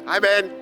Hi, Ben.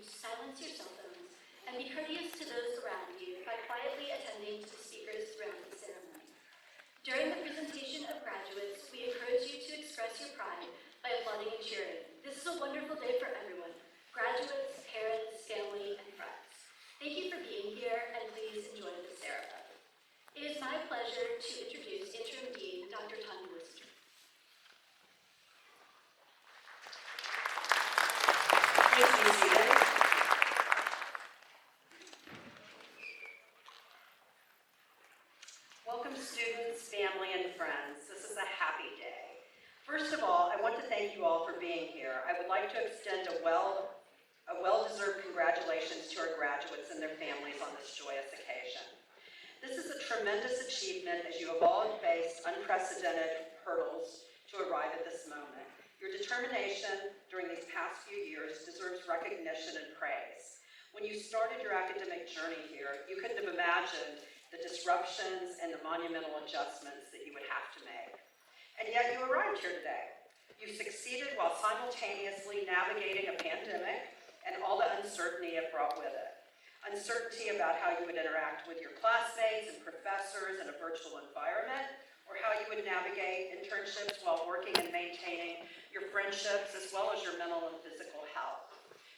Silence your cell phones and be courteous to those around you by quietly attending to the speakers throughout the ceremony. During the presentation of graduates, we encourage you to express your pride by applauding and cheering. This is a wonderful day for everyone, graduates, parents, family, and friends. Thank you for being here, and please enjoy the ceremony. It is my pleasure to introduce Interim Dean Dr. Tanya Worcester. Please be seated. Welcome students, family, and friends. This is a happy day. First of all, I want to thank you all for being here. I would like to extend a well-deserved congratulations to our graduates and their families on this joyous occasion. This is a tremendous achievement as you have all faced unprecedented hurdles to arrive at this moment. Your determination during these past few years deserves recognition and praise. When you started your academic journey here, you couldn't have imagined the disruptions and the monumental adjustments that you would have to make. And yet you arrived here today. You succeeded while simultaneously navigating a pandemic and all the uncertainty it brought with it. Uncertainty about how you would interact with your classmates and professors in a virtual environment, or how you would navigate internships while working and maintaining your friendships as well as your mental and physical health.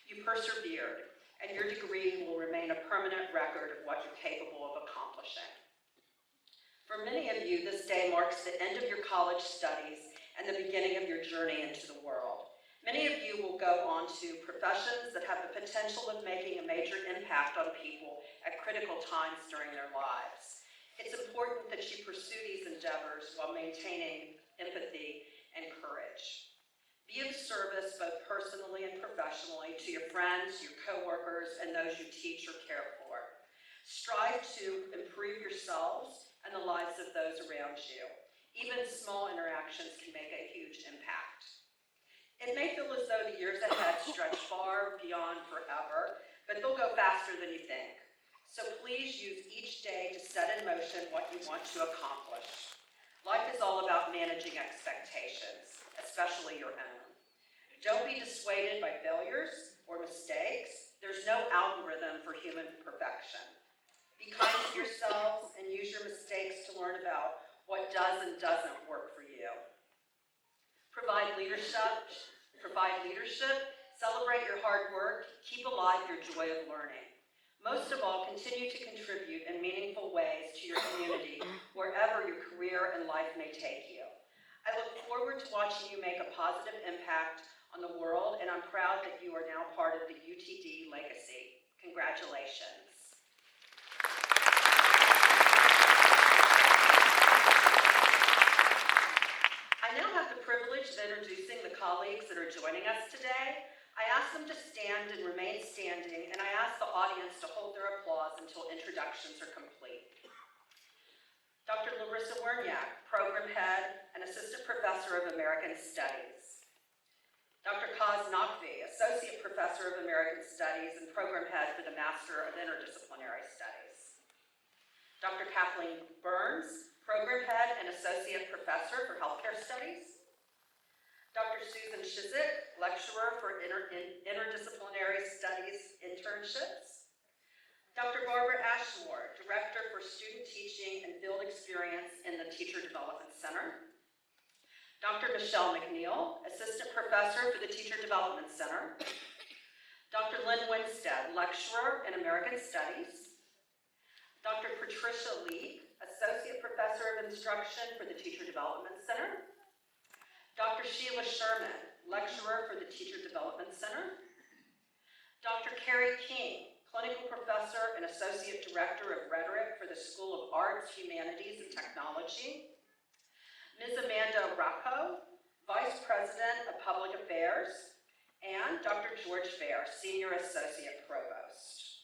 You persevered, and your degree will remain a permanent record of what you're capable of accomplishing. For many of you, this day marks the end of your college studies and the beginning of your journey into the world. Many of you will go on to professions that have the potential of making a major impact on people at critical times during their lives. It's important that you pursue these endeavors while maintaining empathy and courage. Be of service both personally and professionally to your friends, your coworkers, and those you teach or care for. Strive to improve yourselves and the lives of those around you. Even small interactions can make a huge impact. It may feel as though the years ahead stretch far beyond forever, but they'll go faster than you think. So please use each day to set in motion what you want to accomplish. Life is all about managing expectations, especially your own. Don't be dissuaded by failures or mistakes. There's human perfection. Be kind to yourselves and use your mistakes to learn about what does and doesn't work for you. Provide leadership, celebrate your hard work, keep alive your joy of learning. Most of all, continue to contribute in meaningful ways to your community, wherever your career and life may take you. I look forward to watching you make a positive impact on the world, and I'm proud that you are now part of the UTD legacy. Congratulations. I now have the privilege of introducing the colleagues that are joining us today. I ask them to stand and remain standing, and I ask the audience to hold their applause until introductions are complete. Dr. Larissa Werniak, Program Head and Assistant Professor of American Studies. Dr. Kaz Naqvi, Associate Professor of American Studies and Program Head for the Master of Interdisciplinary Studies. Dr. Kathleen Burns, Program Head and Associate Professor for Healthcare Studies. Dr. Susan Shizik, Lecturer for Interdisciplinary Studies Internships. Dr. Barbara Ashmore, Director for Student Teaching and Field Experience in the Teacher Development Center. Dr. Michelle McNeil, Assistant Professor for the Teacher Development Center. Dr. Lynn Winstead, Lecturer in American Studies. Dr. Patricia Lee, Associate Professor of Instruction for the Teacher Development Center. Dr. Sheila Sherman, Lecturer for the Teacher Development Center. Dr. Carrie King, Clinical Professor and Associate Director of Rhetoric for the School of Arts, Humanities, and Technology. Ms. Amanda Rocco, Vice President of Public Affairs. And Dr. George Fair, Senior Associate Provost.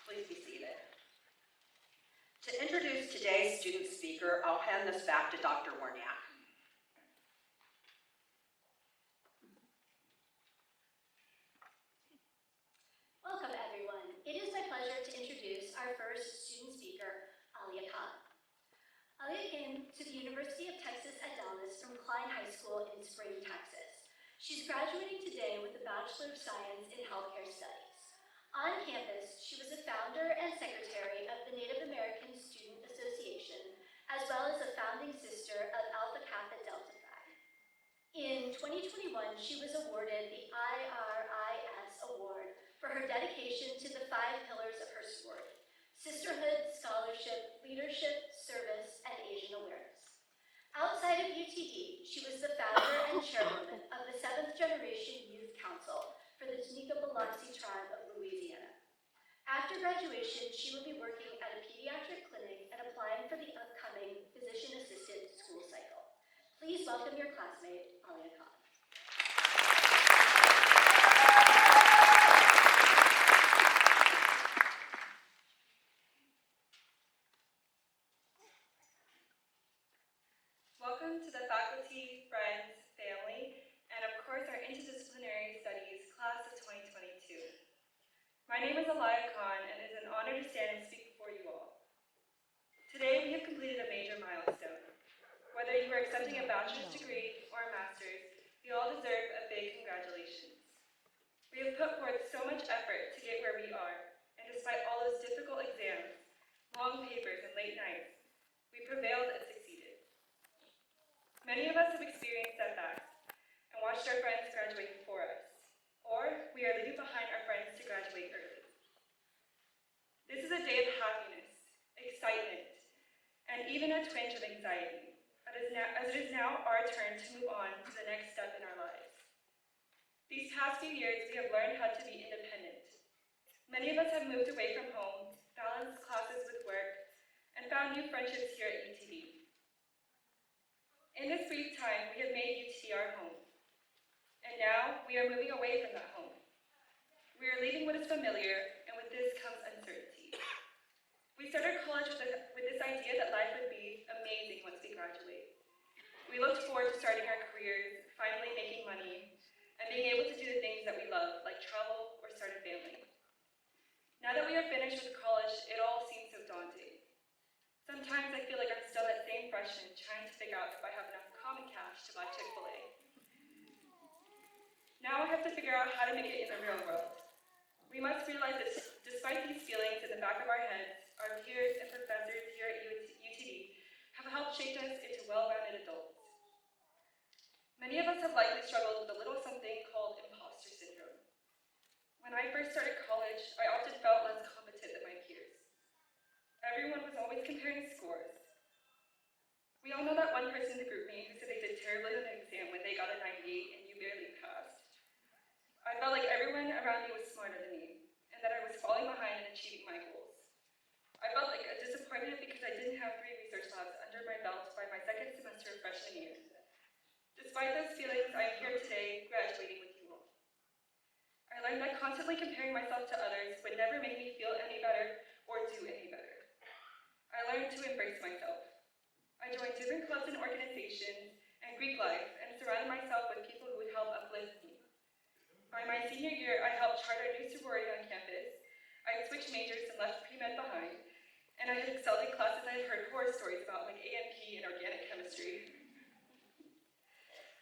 Please be seated. To introduce today's student speaker, I'll hand this back to Dr. Werniak. Welcome, everyone. It is my pleasure to introduce our first student speaker, Alia Khan. Alia came to the University of Texas at Dallas from Klein High School in Spring, Texas. She's graduating today with a Bachelor of Science in Healthcare Studies. On campus, she was a founder and secretary of the Native American Student Association, as well as a founding sister of Alpha Kappa Delta Phi. In 2021, she was awarded the IRIS Award for her dedication to the 5 pillars of her sorority: sisterhood, scholarship, leadership, service, and Asian awareness. Outside of UTD, she was the founder and chairwoman of the 7th Generation Youth Council for the Tunica Biloxi tribe of Louisiana. After graduation, she will be working at a pediatric clinic and applying for the upcoming physician assistant school cycle. Please welcome your classmate, Alia Khan. Welcome to the faculty, friends, family, and of course our Interdisciplinary Studies class of 2022. My name is Alia Khan, and it is an honor to stand and speak before you all. Today we have completed a major milestone. Whether you are accepting a bachelor's degree or a master's, you all deserve a big congratulations. We have put forth so much effort to get where we are, and despite all those difficult exams, long papers, and late nights, we prevailed and succeeded. Many of us have experienced setbacks and watched our friends graduate before us, or we are leaving behind our friends to graduate early. This is a day of happiness, excitement, and even a twinge of anxiety, as it is now our turn to move on to the next step in our lives. These past few years, we have learned how to be independent. Many of us have moved away from home, balanced classes with work, and found new friendships here at UTD. In this brief time, we have made UTD our home. And now, we are moving away from that home. We are leaving what is familiar, and with this comes uncertainty. We started college with this idea that life would be amazing once we graduate. We looked forward to starting our careers, finally making money, and being able to do the things that we love, like travel or start a family. Now that we are finished with college, it all seems so daunting. Sometimes I feel like I'm still that same freshman trying to figure out if I have enough common cash to buy Chick-fil-A now I have to figure out how to make it in the real world. We must realize that despite these feelings in the back of our heads, our peers and professors here at UTD have helped shape us into well-rounded adults. Many of us have likely struggled with a little something called imposter syndrome. When I first started college, I often felt less competent than my peers. Everyone was always comparing scores. We all know that one person in the group me who said they did terribly on an exam when they got a 98 and you barely passed. I felt like everyone around me was smarter than me, and that I was falling behind in achieving my goals. I felt like a disappointment because I didn't have 3 research labs under my belt by my second semester of freshman year. Despite those feelings, I am here today, graduating with you all. I learned that constantly comparing myself to others would never make me feel any better or do any better. I learned to embrace myself. I joined different clubs and organizations and Greek life and surrounded myself with people who would help uplift me. By my senior year, I helped chart a new sorority on campus. I had switched majors and left pre-med behind, and I had excelled in classes I had heard horror stories about, like AMP and organic chemistry.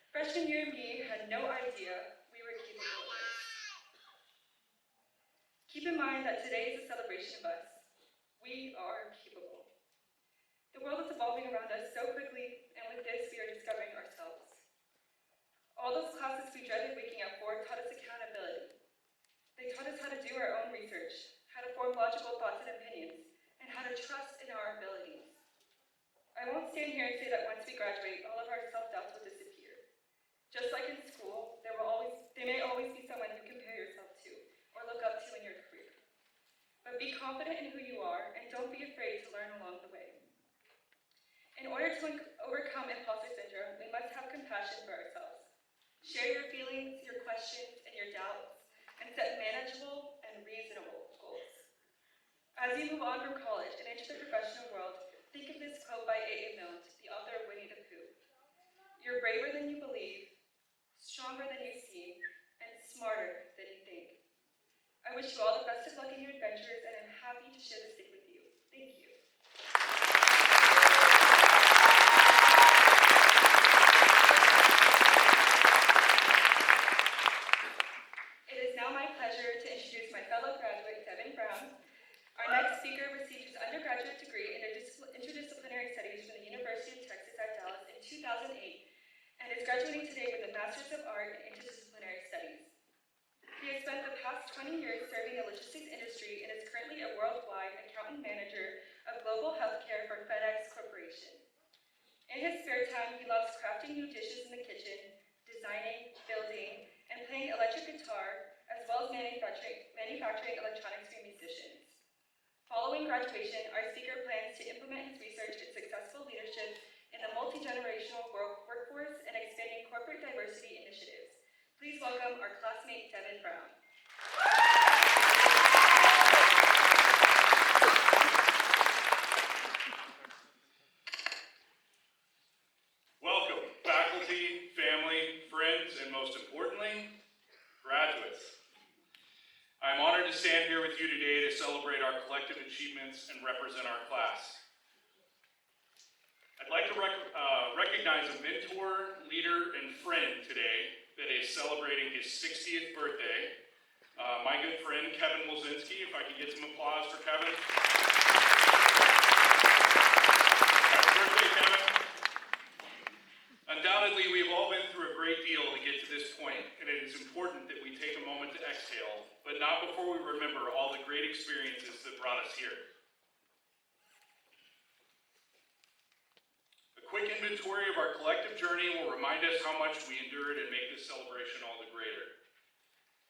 Freshman year me had no idea we were capable of this. Keep in mind that today is a celebration of us. We are capable. The world is evolving around us so quickly, and with this, we are discovering ourselves. All those classes we dreaded waking up for taught us accountability. They taught us how to do our own research, how to form logical thoughts and opinions, and how to trust in our abilities. I won't stand here and say that once we graduate, all of our self-doubts will disappear. Just like in school, there may always be someone you compare yourself to or look up to in your career. But be confident in who you are, and don't be afraid to learn along the way. In order to overcome imposter syndrome, we must have compassion for ourselves. Share your feelings, your questions, and your doubts, and set manageable and reasonable goals. As you move on from college and into the professional world, think of this quote by A.A. Milne, the author of Winnie the Pooh. You're braver than you believe, stronger than you seem, and smarter than you think. I wish you all the best of luck in your adventures, and I'm happy to share this day with you. Thank you. It is now my pleasure to introduce my fellow graduate, Devin Brown. Our next speaker received his undergraduate degree in interdisciplinary studies from the University of Texas at Dallas in 2008, and is graduating today with a Master's of Art in Interdisciplinary Studies. He has spent the past 20 years serving the logistics industry and is currently a worldwide accountant manager of global healthcare for FedEx Corporation. In his spare time, he loves crafting new dishes in the kitchen, designing, building, and playing electric guitar, as well as manufacturing electronics for musicians. Following graduation, our speaker plans to implement his research in successful leadership in the multi-generational workforce and expanding corporate diversity initiatives. Please welcome our classmate, Devin Brown. Welcome, faculty, family, friends, and most importantly, graduates. I'm honored to stand here with you today to celebrate our collective achievements and represent our class. I'd like to recognize a mentor, leader, and friend today that is celebrating his 60th birthday. My good friend, Kevin Wilczynski. If I could get some applause for Kevin. Happy birthday, Kevin. Undoubtedly, we've all been through a great deal to get to this point, and it is important that we take a moment to exhale, but not before we remember all the great experiences that brought us here. A quick inventory of our collective journey will remind us how much we endured and make this celebration all the greater.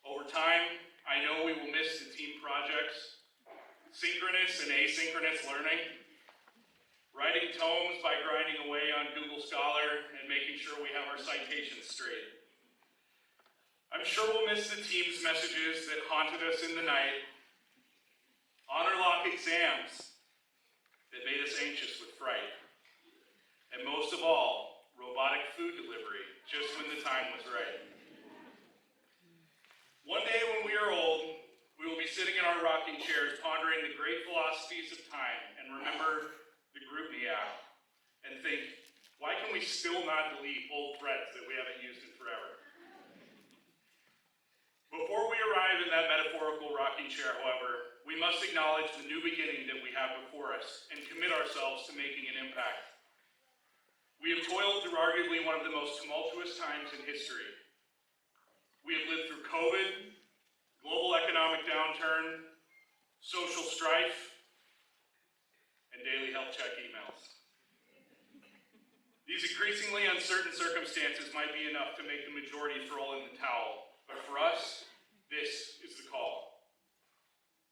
Over time, I know we will miss the team projects, synchronous and asynchronous learning, writing tomes by grinding away on Google Scholar and making sure we have our citations straight. I'm sure we'll miss the team's messages that haunted us in the night, honor lock exams that made us anxious with fright, and most of all, robotic food delivery just when the time was right. One day when we are old, we will be sitting in our rocking chairs pondering the great philosophies of time and remember the group me out and think, why can we still not delete old threads that we haven't used in forever? Before we arrive in that metaphorical rocking chair, however, we must acknowledge the new beginning that we have before us and commit ourselves to making an impact. We have toiled through arguably one of the most tumultuous times in history. We have lived through COVID, global economic downturn, social strife, and daily health check emails. These increasingly uncertain circumstances might be enough to make the majority throw in the towel, but for us, this is the call.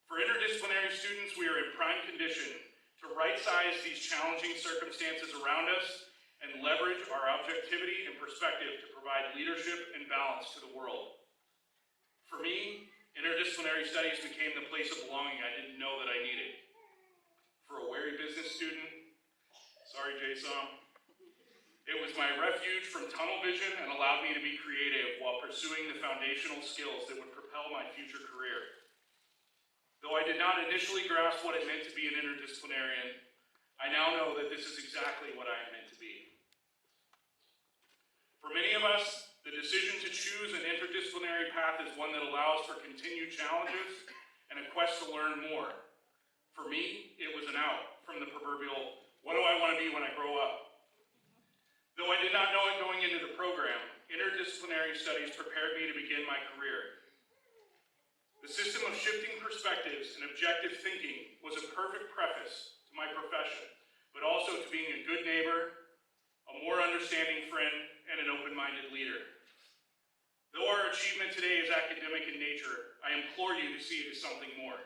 For interdisciplinary students, we are in prime condition to right-size these challenging circumstances around us and leverage our objectivity and perspective to provide leadership and balance to the world. For me, interdisciplinary studies became the place of belonging I didn't know that I needed. For a wary business student, sorry Jason, it was my refuge from tunnel vision and allowed me to be creative while pursuing the foundational skills that would propel my future career. Though I did not initially grasp what it meant to be an interdisciplinarian, I now know that this is exactly what I am meant to be. For many of us, the decision to choose an interdisciplinary path is one that allows for continued challenges and a quest to learn more. For me, it was an out from the proverbial, what do I want to be when I grow up? Though I did not know it going into the program, interdisciplinary studies prepared me to begin my career. The system of shifting perspectives and objective thinking was a perfect preface to my profession, but also to being a good neighbor, a more understanding friend, and an open-minded leader. Though our achievement today is academic in nature, I implore you to see it as something more.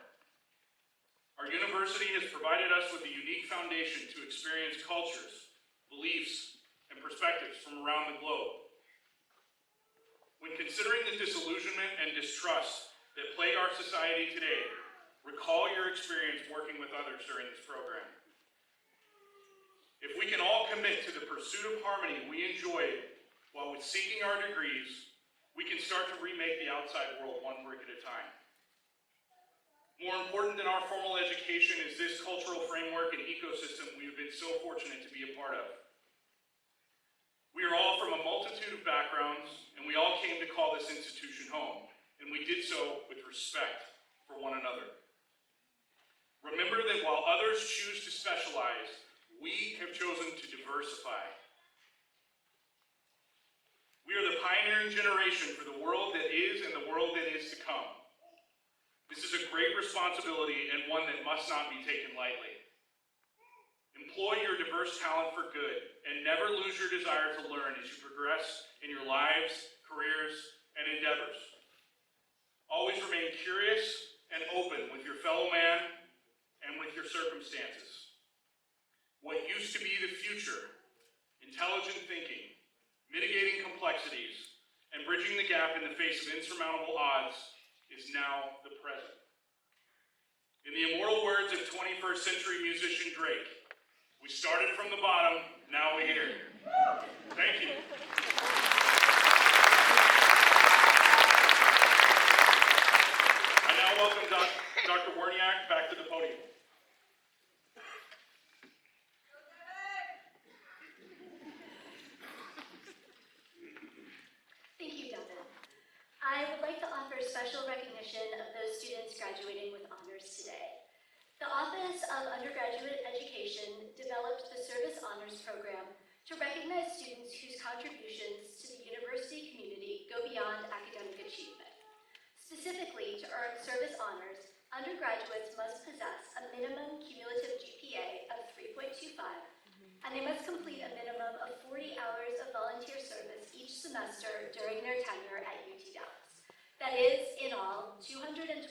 Our university has provided us with a unique foundation to experience cultures, beliefs, and perspectives from around the globe. When considering the disillusionment and distrust that plague our society today, recall your experience working with others during this program. If we can all commit to the pursuit of harmony we enjoyed while seeking our degrees, we can start to remake the outside world one brick at a time. More important than our formal education is this cultural framework and ecosystem we have been so fortunate to be a part of. We are all from a multitude of backgrounds, and we all came to call this institution home, and we did so with respect for one another. Remember that while others choose to specialize, we have chosen to diversify. We are the pioneering generation for the world that is and the world that is to come. This is a great responsibility and one that must not be taken lightly. Employ your diverse talent for good and never lose your desire to learn as you progress in your lives, careers, and endeavors. Always remain curious and open with your fellow man and with your circumstances. What used to be the future, intelligent thinking, mitigating complexities, and bridging the gap in the face of insurmountable odds is now the present. In the immortal words of 21st century musician Drake, we started from the bottom, now we're here. Thank you. I now welcome Dr. Werniak back to the podium. Thank you, Devin. I would like to offer special recognition of those students graduating with honors today. The Office of Undergraduate Education developed the Service Honors Program to recognize students whose contributions to the university community go beyond academic achievement. Specifically, to earn service honors, undergraduates must possess a minimum cumulative GPA of 3.25, and they must complete a minimum of 40 hours of volunteer service each semester during their tenure at UT Dallas. That is, in all, 220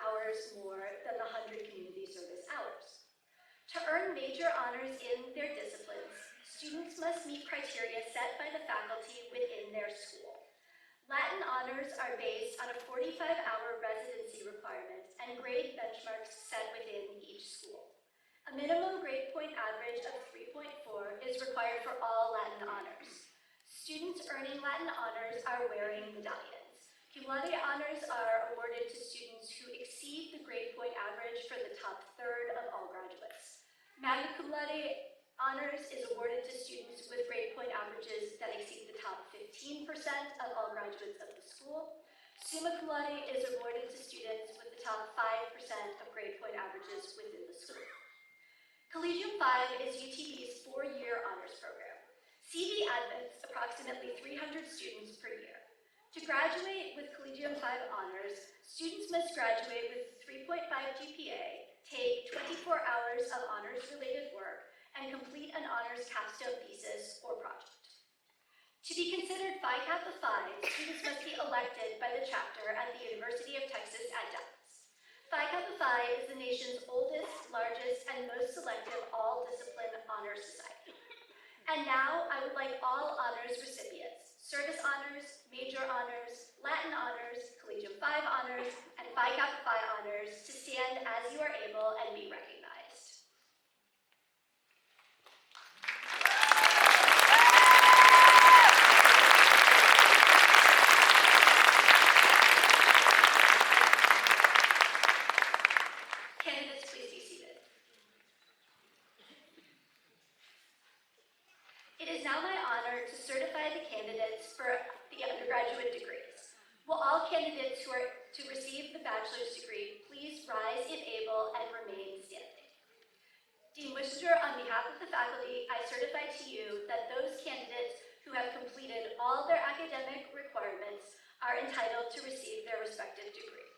hours more than the 100 community service hours. To earn major honors in their disciplines, students must meet criteria set by the faculty within their school. Latin honors are based on a 45-hour residency requirement and grade benchmarks set within each school. A minimum grade point average of 3.4 is required for all Latin honors. Students earning Latin honors are wearing medallions. Cum laude honors are awarded to students who exceed the grade point average for the top third of all graduates. Magna cum laude honors is awarded to students with grade point averages that exceed the top 15% of all graduates of the school. Summa cum laude is awarded to students with the top 5% of grade point averages within the school. Collegium 5 is UTD's 4-year honors program. CV admits approximately 300 students per year. To graduate with Collegium 5 honors, students must graduate with 3.5 GPA, take 24 hours of honors-related work, and complete an honors capstone thesis or project. To be considered Phi Kappa Phi, students must be elected by the chapter at the University of Texas at Dallas. Phi Kappa Phi is the nation's oldest, largest, and most selective all-discipline honor society. And now, I would like all honors recipients, service honors, major honors, Latin honors, Collegium 5 honors, and Phi Kappa Phi honors to stand as you are able and be recognized. Candidates, please be seated. It is now my honor to certify the candidates for the undergraduate degrees. Will all candidates who are to receive the bachelor's degree please rise if able and remain standing. Dean Wischinger, on behalf of the faculty, I certify to you that those candidates who have completed all their academic requirements are entitled to receive their respective degrees.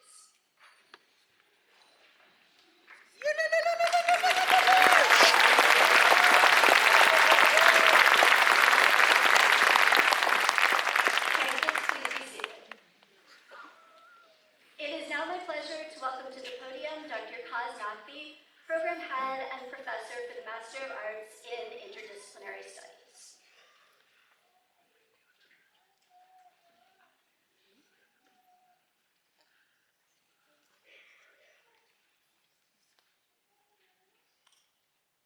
Candidates, please be seated. It is now my pleasure to welcome to the podium Dr. Kaz Naqvi, Program Head and Professor for the Master of Arts in Interdisciplinary Studies.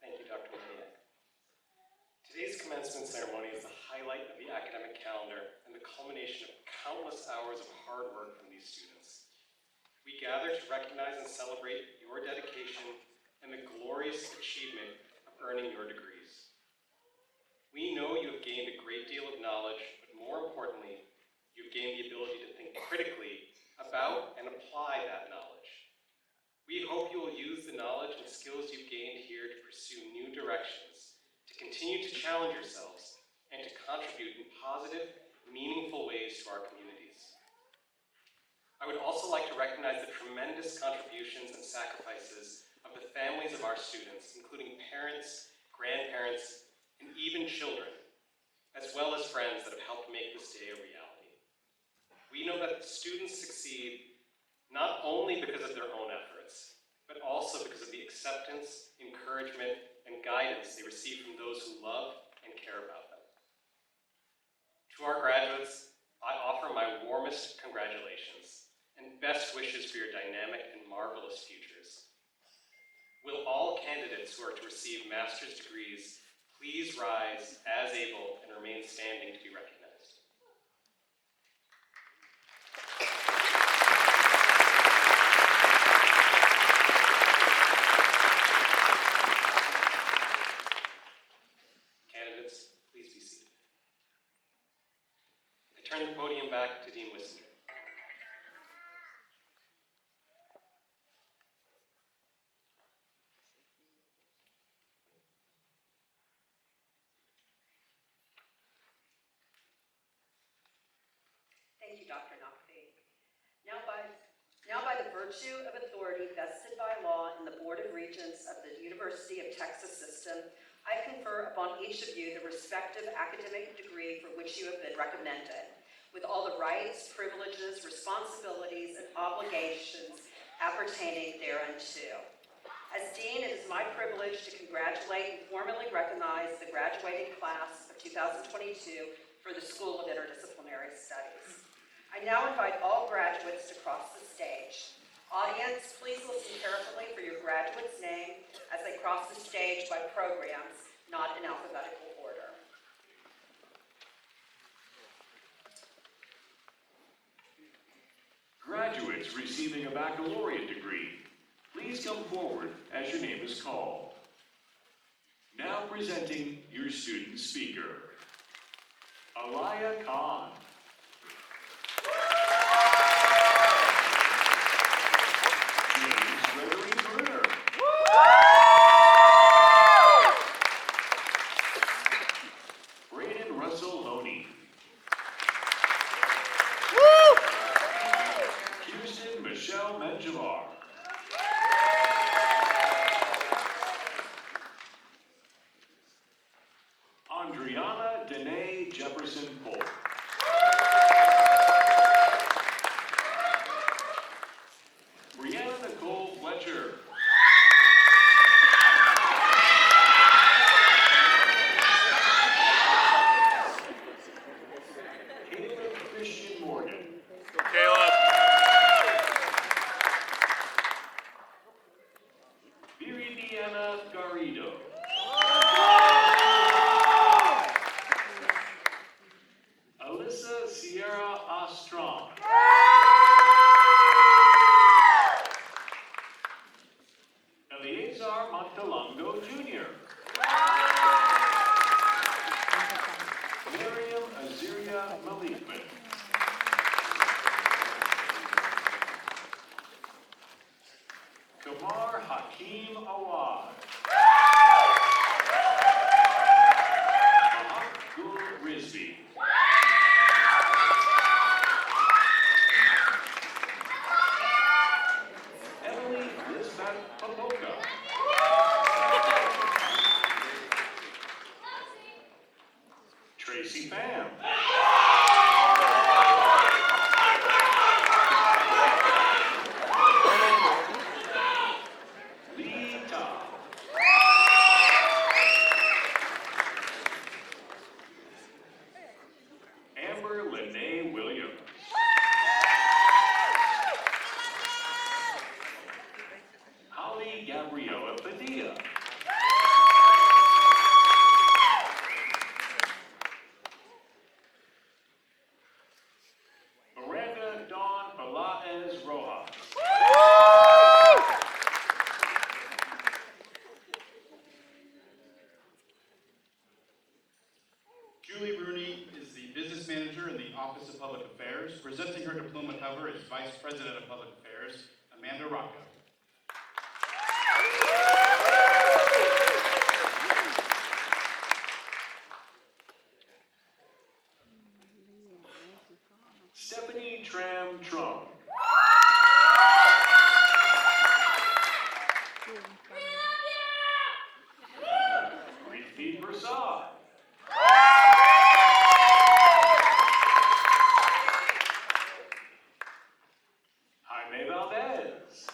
Thank you, Dr. Maniak. Today's commencement ceremony is the highlight of the academic calendar and the culmination of countless hours of hard work from these students. We gather to recognize and celebrate your dedication and the glorious achievement of earning your degrees. We know you have gained a great deal of knowledge, but more importantly, you've gained the ability to think critically about and apply that knowledge. We hope you will use the knowledge and skills you've gained here to pursue new directions, to continue to challenge yourselves, and to contribute in positive, meaningful ways to our communities. I would also like to recognize the tremendous contributions and sacrifices of the families of our students, including parents, grandparents, and even children, as well as friends that have helped make this day a reality. We know that students succeed not only because of their own efforts, but also because of the acceptance, encouragement, and guidance they receive from those who love and care about them. To our graduates, I offer my warmest congratulations and best wishes for your dynamic and marvelous futures. Will all candidates who are to receive master's degrees please rise as able and remain standing to be recognized. Candidates, please be seated. I turn the podium back to Dean Wischinger. Thank you, Dr. Naqvi. Now by the virtue of authority vested by law in the Board of Regents of the University of Texas System, I confer upon each of you the respective academic degree for which you have been recommended, with all the rights, privileges, responsibilities, and obligations appertaining thereunto. As Dean, it is my privilege to congratulate and formally recognize the graduating class of 2022 for the School of Interdisciplinary Studies. I now invite all graduates to cross the stage. Audience, please listen carefully for your graduate's name as they cross the stage by programs, not in alphabetical order. Graduates receiving a baccalaureate degree, please come forward as your name is called. Now presenting your student speaker, Alaya Khan. Brianna Danae Jefferson Polk. Brianna Nicole Fletcher. Caleb Christian Morgan. Caleb. Viridiana Garrido. Alyssa Sierra Ostron. Eleazar Montalongo Jr. Miriam Aziria Malikman. Kamar Hakeem Awad. Abdul Rizvi. Emily Lisbeth Papoka. Tracy Pham. Lee Ta. Amber Lene Williams. Holly Gabriella Padilla. Miranda Dawn Pelaez Rojas. Julie Rooney is the business manager in the Office of Public Affairs. Presenting her diploma cover is Vice President of Public Affairs, Amanda Rocco. Stephanie Tram Trump. Preeti Prasad. Jaime Valdez.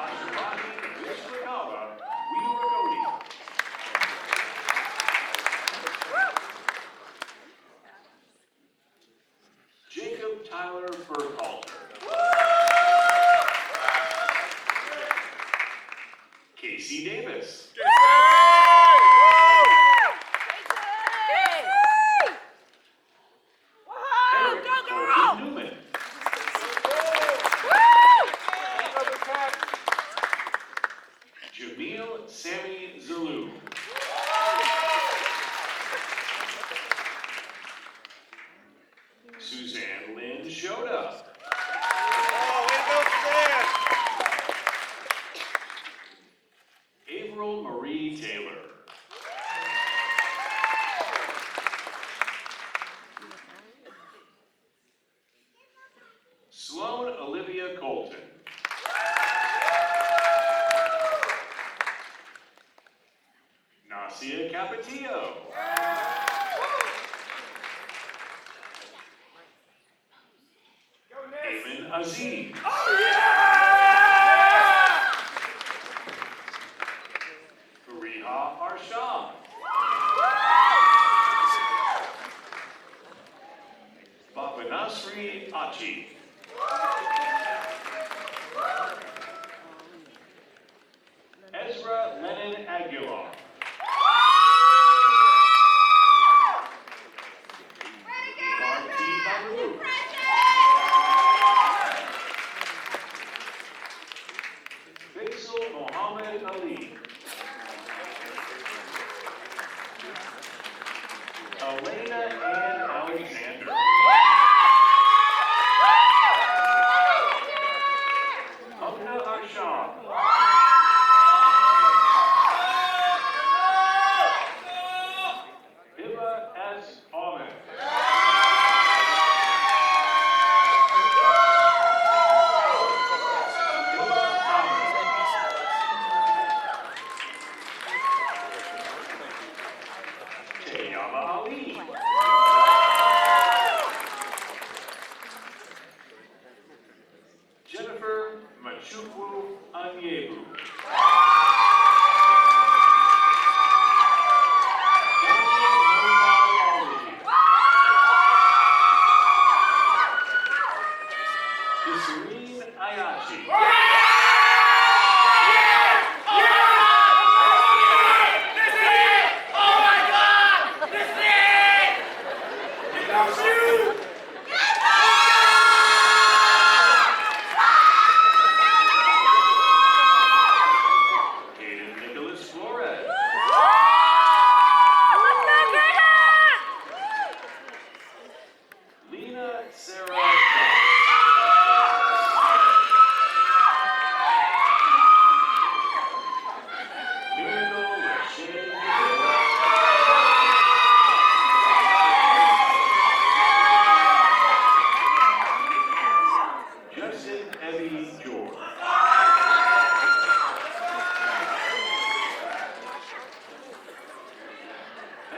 Ashwani Vishwanaga Weeragodi. Jacob Tyler Burkhalter. Casey Davis. Eric Colton Newman. Jamil Sammy Zalou. Suzanne Lynn Shoda. April Marie Taylor. Sloan Olivia Colton. Nasia Capetillo. Ayman Aziz. Fariha Arshad. Baba Nasri Achi. Ezra Lennon Aguilar. Marti Baru. Faisal Mohammed Ali. Elena Ann Alexander. Mona Arshad.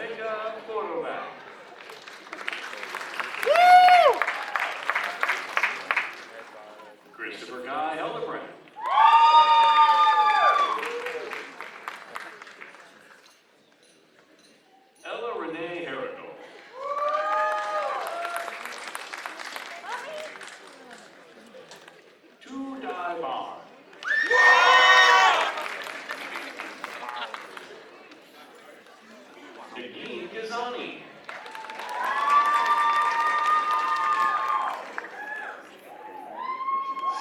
Rebecca Borowak. Christopher Guy Hellebrand. Ella Renee Herrigal. Tu Dai Bond. Nagin Gazani.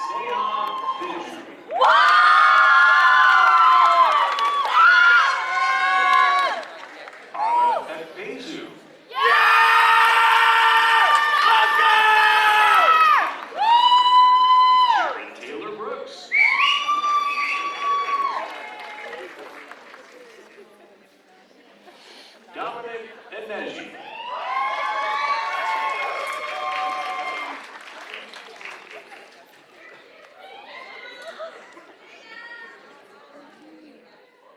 Sneha Biju. Ana Ekpezu. Sharon Taylor Brooks. Dominic Eneji.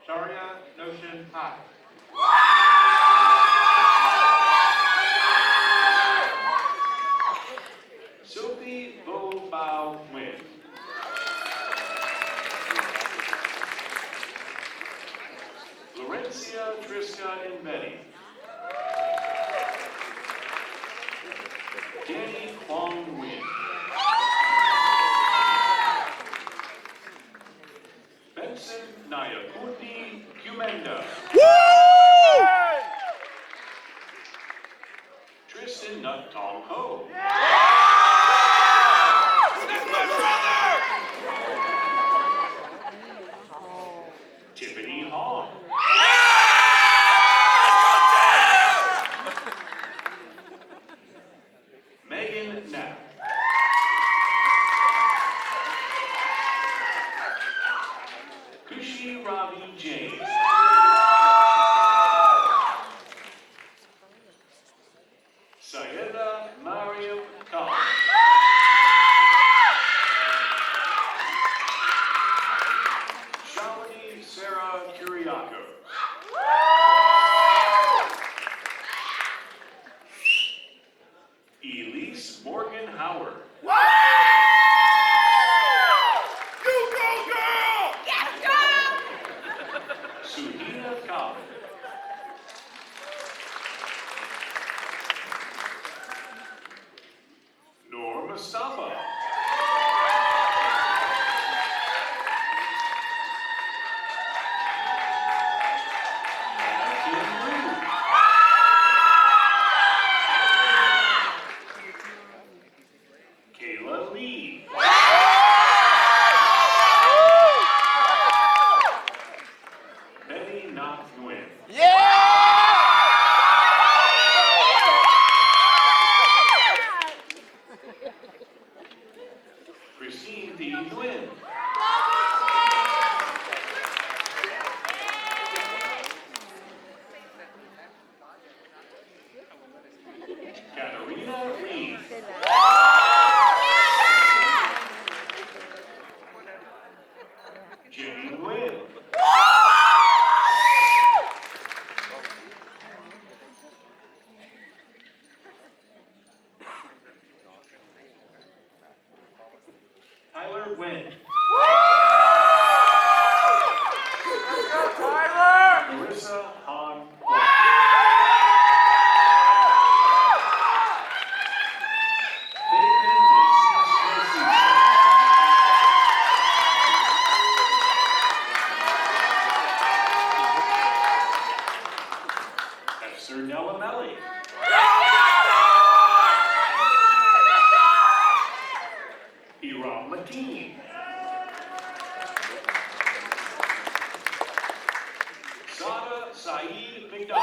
Sharia Notion High. Sophie Bo Bao Nguyen. Laurencia Triska and Betty. Danny Kwong Nguyen. Benson Kumenda. Tristan Nut Tong Ho. Tiffany Hong. Megan Knapp. Kushi Ravi James. Sayeda Mariam Khan. Shalini Sarah Kiriako. Elise Morgan Howard. Suhina Khan. Noor Mustafa. Kim Liu. Kayla Lee. Betty Knox Nguyen. Christine D. Nguyen. Katarina Reed. Jenny Nguyen. Tyler Nguyen. Marissa Han. Esther Nelamelli. Iram Mateen. Sada Saeed McDonald.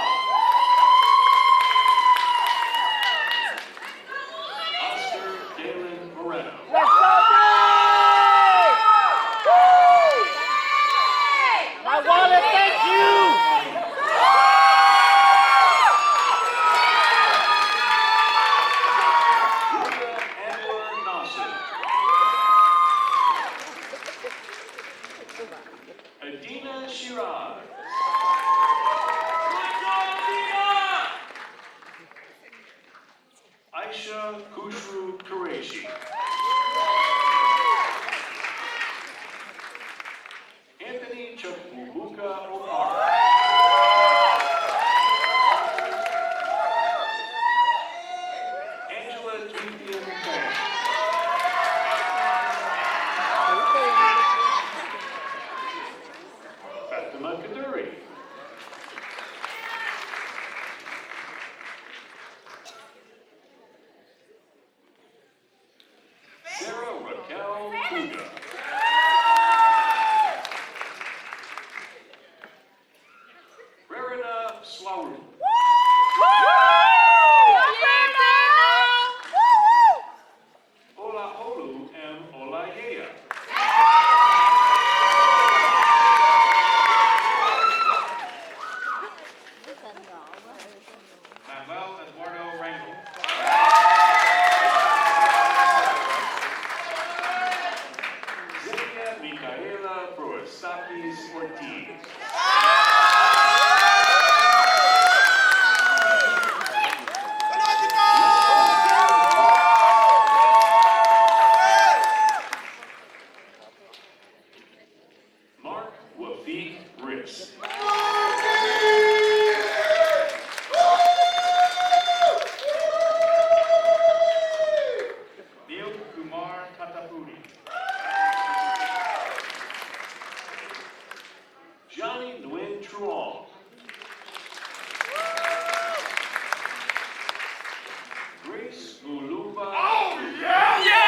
Oscar Galen Moreno. My wallet, thank you! Luca Angela Nasser. Adina Shiraz. Verna Swaru. Ola Olu M. Olayea. Manuel Eduardo Rangel. Zenia Micaela Proestakis Ortiz. Mark Wafiq Riss. Neil Kumar Tatapudi. Johnny Nguyen Truong. Grace Mulumba. Oh, yeah!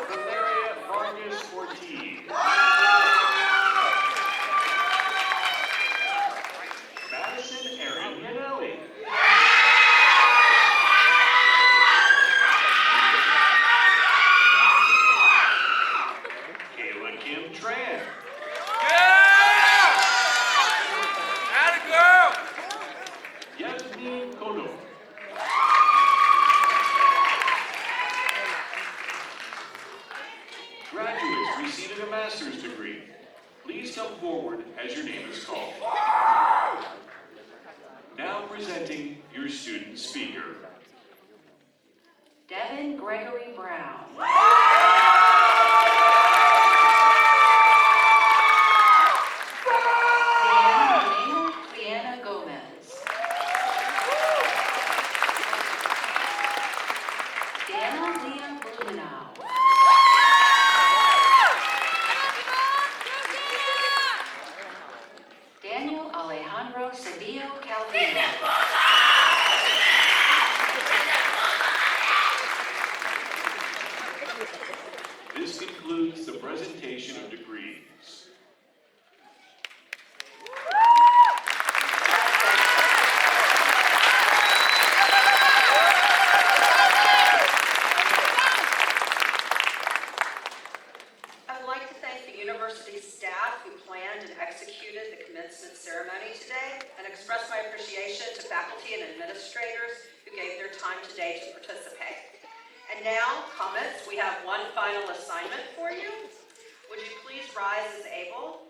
Valeria Vargas Ortiz. Madison Erin Yanelli. Kayla Kim Tran. Yasmin Kono. Graduates receiving a master's degree, please come forward as your name is called. Now presenting your student speaker. Devin Gregory Brown. Deanna Gomez. Daniel Liam Blumenau. Daniel Alejandro Cedillo Calvino. This concludes the presentation of degrees. I would like to thank the university staff who planned and executed the commencement ceremony today, and express my appreciation to faculty and administrators who gave their time today to participate. And now, comments. We have one final assignment for you. Would you please rise as able?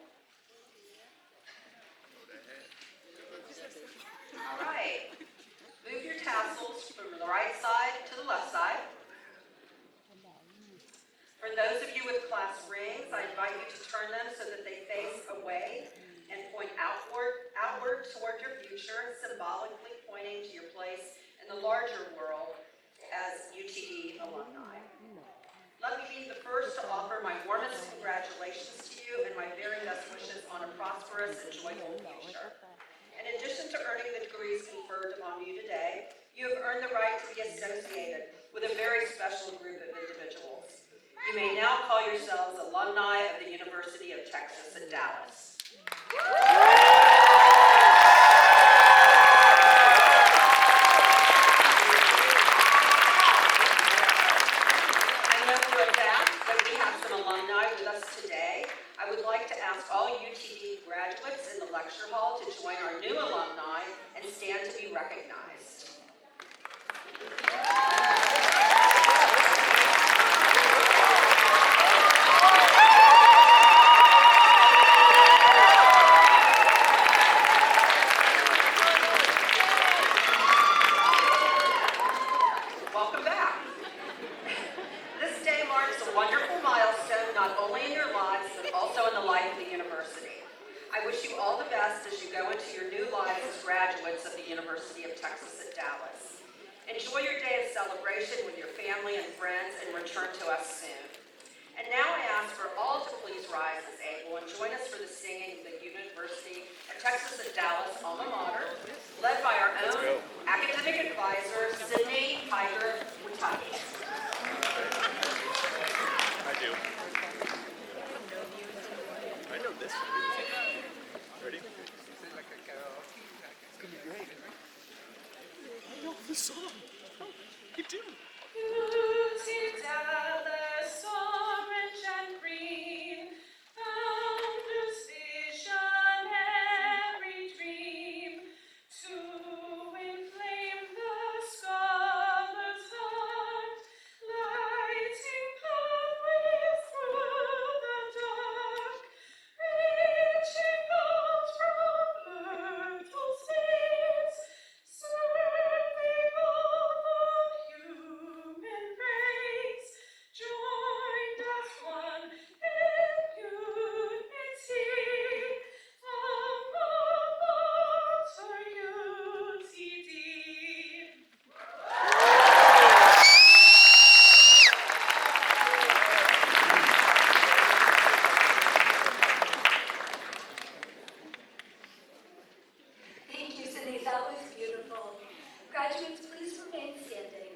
All right. Move your tassels from the right side to the left side. For those of you with class rings, I invite you to turn them so that they face away and point outward toward your future, symbolically pointing to your place in the larger world as UTD alumni. Let me be the first to offer my warmest congratulations to you and my very best wishes on a prosperous and joyful future. In addition to earning the degrees conferred upon you today, you have earned the right to be associated with a very special group of individuals. You may now call yourselves alumni of the University of Texas at Dallas. I know for a fact that we have some alumni with us today. I would like to ask all UTD graduates in the lecture hall to join our new alumni and stand to be recognized. Welcome back. This day marks a wonderful milestone not only in your lives, but also in the life of the university. I wish you all the best as you go into your new lives as graduates of the University of Texas at Dallas. Enjoy your day of celebration with your family and friends and return to us soon. And now I ask for all to please rise as able and join us for the singing of the University University of Texas at Dallas alma mater, led by our own academic advisor, Sydney Tiger Witaki. I do. I know this one. Ready? It's gonna be great. I know the song. Oh, you do. Beauty Dallas, orange and green, founder's vision, every dream, to inflame the scholar's heart, lighting pathways through the dark, reaching out from myrtle space, serving all the human race, joined as one in unity, alma mater UTD. Thank you, Sydney. That was beautiful. Graduates, please remain standing.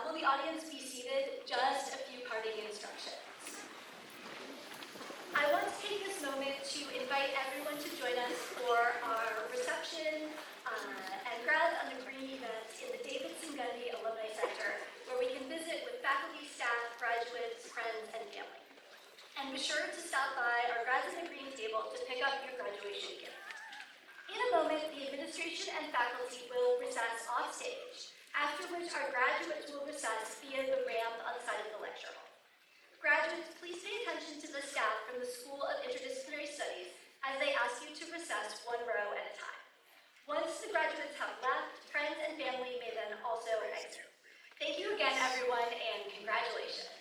Will the audience be seated? Just a few parting instructions. I want to take this moment to invite everyone to join us for our reception and grad on the green event in the Benson Kumenda Alumni Center, where we can visit with faculty, staff, graduates, friends, and family. And be sure to stop by our Grads on the Green table to pick up your graduation gift. In a moment, the administration and faculty will recess off stage, after which our graduates will recess via the ramp on the side of the lecture hall. Graduates, please pay attention to the staff from the School of Interdisciplinary Studies as they ask you to recess one row at a time. Once the graduates have left, friends and family may then also exit. Thank you again, everyone, and congratulations.